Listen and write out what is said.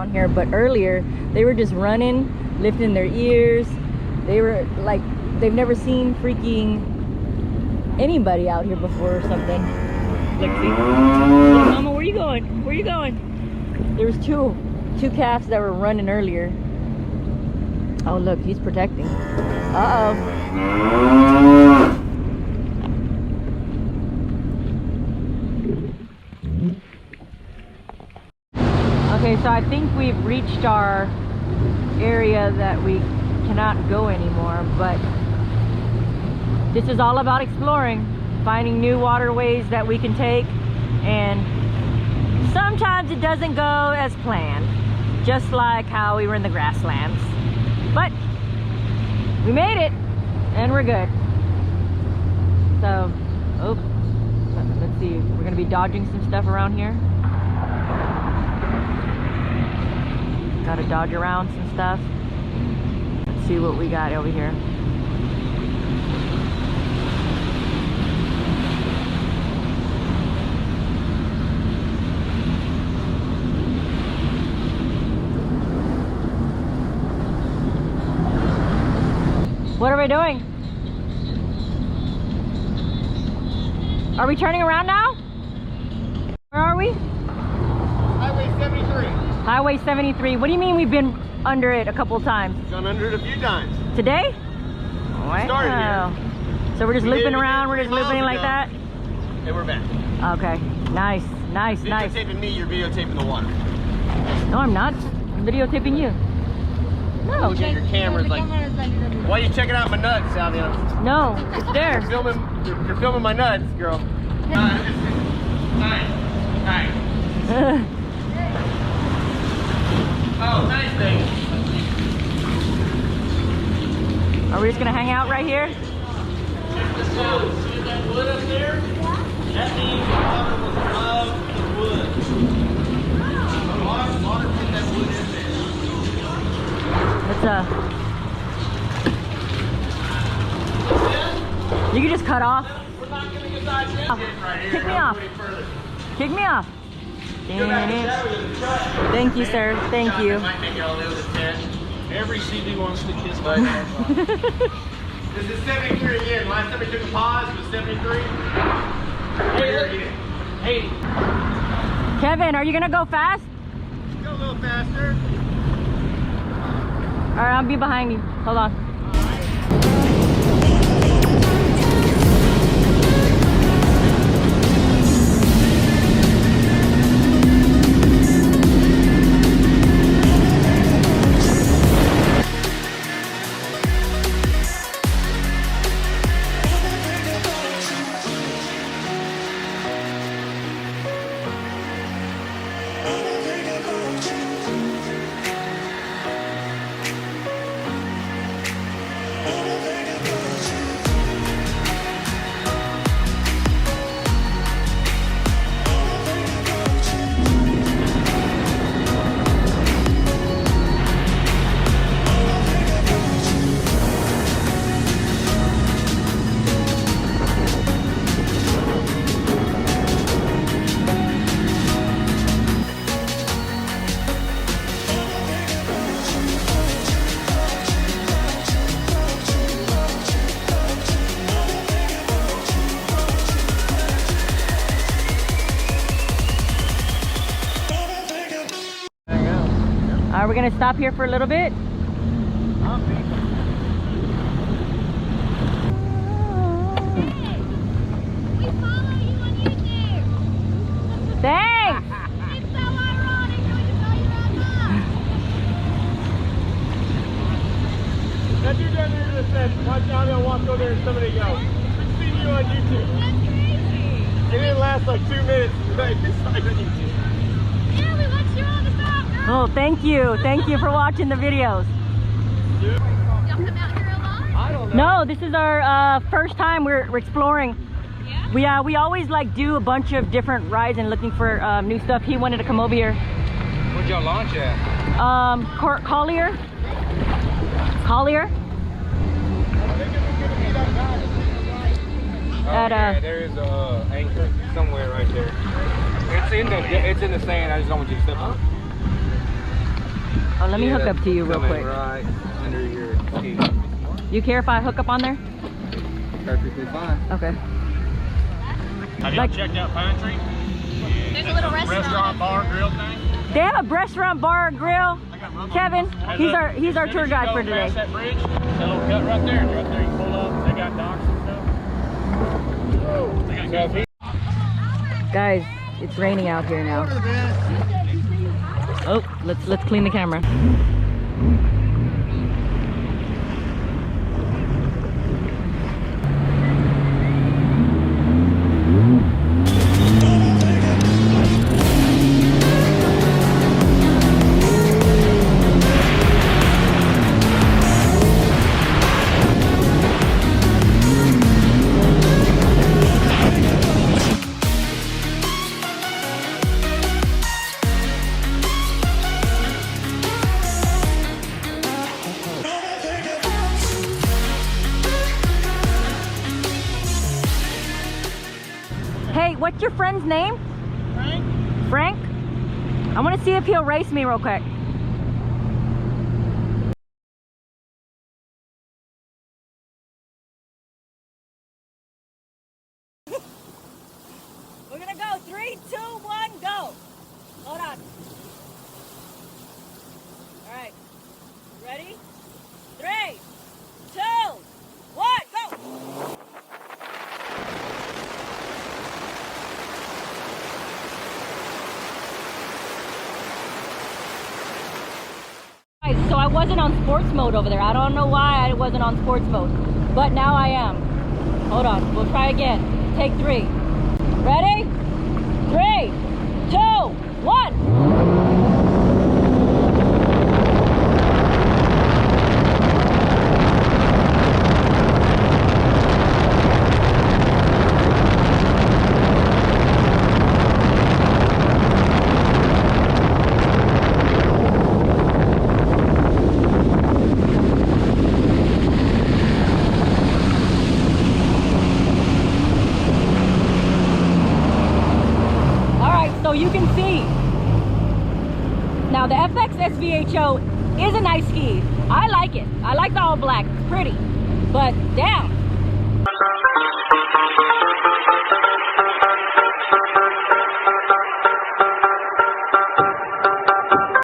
around here, but earlier they were just running, lifting their ears. They were like, they've never seen freaking anybody out here before or something. Look, see? Little mama, where you going? Where you going? There was two calves that were running earlier. Oh look, he's protecting. Uh-oh. Okay, so I think we've reached our area that we cannot go anymore, but this is all about exploring, finding new waterways that we can take, and sometimes it doesn't go as planned, just like how we were in the grasslands. But we made it, and we're good. So, oh, let's see, we're gonna be dodging some stuff around here. Gotta dodge around some stuff. Let's see what we got over here. What are we doing? Are we turning around now? Where are we? Highway 73. Highway 73. What do you mean we've been under it a couple of times? Gone under it a few times. Today? We started here. So we're just looping around, we're just looping like that? And we're back. Okay. Nice, nice, nice. Videotaping me, you're videotaping the water. No, I'm not. I'm videotaping you. No. Look at your cameras like, why are you checking out my nuts, Alvean? No, it's there. You're filming my nuts, girl. Nice. Oh, nice thing. Are we just gonna hang out right here? Check this out. See that wood up there? That means the water was above the wood. The water put that wood in there. It's you can just cut off. We're not gonna get that right here. Kick me off. Kick me off. Thank you, sir. Thank you. Might make it all over the tent. Every CD wants to kiss my This is 73 again. Last time we took a pause was 73. Hey. Kevin, are you gonna go fast? Go a little faster. All right, I'll be behind you. Hold on. Are we gonna stop here for a little bit? Thanks! It's so ironic when you tell you that now. That dude down there just said, watch out, I'll walk over there and somebody go, we've seen you on YouTube. That's crazy. It didn't last like 2 minutes. It's on YouTube. Yeah, we watched you all the time, girl. Oh, thank you. Thank you for watching the videos. Y'all come out here a lot? I don't know. No, this is our first time we're exploring. Yeah? We always like do a bunch of different rides and looking for new stuff. He wanted to come over here. Where'd y'all launch at? Collier. Yeah, there is a anchor somewhere right there. It's in the sand. I just don't want you to step on it. Oh, let me hook up to you real coming quick. Right under your ski. You care if I hook up on there? Perfectly fine. Okay. Have Like- you checked out Pine Tree? There's a little restaurant bar, grill thing. They have a restaurant, bar, and grill. Kevin, he's our tour guide for today. Past that bridge, that little cut right there. Right there, you pull up. They got docks and stuff. They got good. Guys, it's raining out here now. Oh, let's clean the camera. Hey, what's your friend's name? Frank? Frank? I want to see if he'll race me real quick. We're gonna go 3, 2, 1, go. Hold on. All right. Ready? 3, 2, 1, go. So I wasn't on sports mode over there. I don't know why I wasn't on sports mode, but now I am. Hold on, we'll try again. Take 3. Ready? 3, 2, 1. So you can see now the FX SVHO is a nice ski. I like it. I like the all black. It's pretty, but damn,